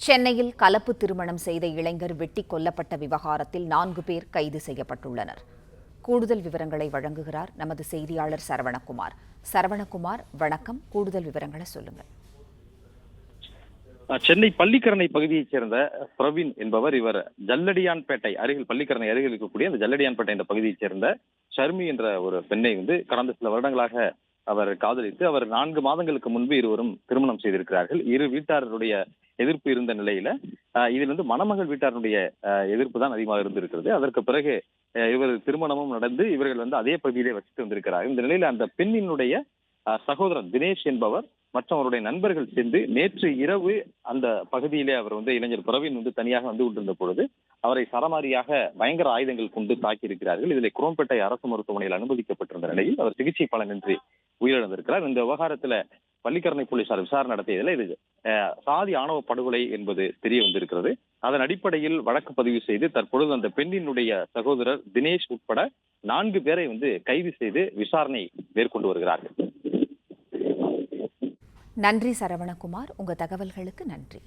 சென்னையில் கலப்பு திருமணம் செய்த இளைஞர் வெட்டிக் கொல்லப்பட்ட விவகாரத்தில் 4 பேர் கைது செய்யப்பட்டுள்ளனர். கூடுதல் விவரங்களை வழங்குகிறார் நமது செய்தியாளர் சரவணகுமார். சரவணகுமார், வணக்கம். கூடுதல் விவரங்களை சொல்லுங்கள். சென்னை பள்ளிக்கரணை பகுதியைச் சேர்ந்த பிரவீன் என்பவர். இவர் ஜல்லடியான்பேட்டை அருகில், பள்ளிக்கரணை அருகில் இருக்கக்கூடிய அந்த ஜல்லடியான்பேட்டை என்ற பகுதியைச் சேர்ந்த ஷர்மி என்ற ஒரு பெண்ணை கடந்த சில வருடங்களாக அவர் காதலித்து, அவர் 4 மாதங்களுக்கு முன்பு இருவரும் திருமணம் செய்திருக்கிறார்கள். இரு வீட்டாருடைய எதிர்ப்பு இருந்த நிலையில இதில் மணமகள் வீட்டாருடைய எதிர்ப்பு தான் அதிகமாக இருந்திருக்கிறது. அதற்கு பிறகு இவர் திருமணமும் நடந்து இவர்கள் அதே பகுதியிலே வசித்து வந்திருக்கிறார்கள். இந்த நிலையில அந்த பெண்ணினுடைய சகோதரன் தினேஷ் என்பவர் மற்றும் அவருடைய நண்பர்கள் சேர்ந்து நேற்று இரவு அந்த பகுதியிலே அவர் இளைஞர் பிரவீன் தனியாக வந்து கொண்டிருந்த பொழுது அவரை சரமாரியாக பயங்கர ஆயுதங்கள் கொண்டு தாக்கி இருக்கிறார்கள். இதில் குரோம்பேட்டை அரசு மருத்துவமனையில் அனுமதிக்கப்பட்டிருந்த நிலையில் அவர் சிகிச்சை பலனின்றி உயிரிழந்திருக்கிறார். இந்த விவகாரத்துல பள்ளிக்கரணை போலீசார் விசாரணை நடத்தியதில் இது சாதி ஆணவ படுகொலை என்பது தெரிய வந்திருக்கிறது. அதன் அடிப்படையில் வழக்கு பதிவு செய்து தற்பொழுது அந்த பெண்ணினுடைய சகோதரர் தினேஷ் உட்பட 4 பேரை கைது செய்து விசாரணை மேற்கொண்டு வருகிறார்கள். நன்றி சரவணகுமார், உங்க தகவல்களுக்கு நன்றி.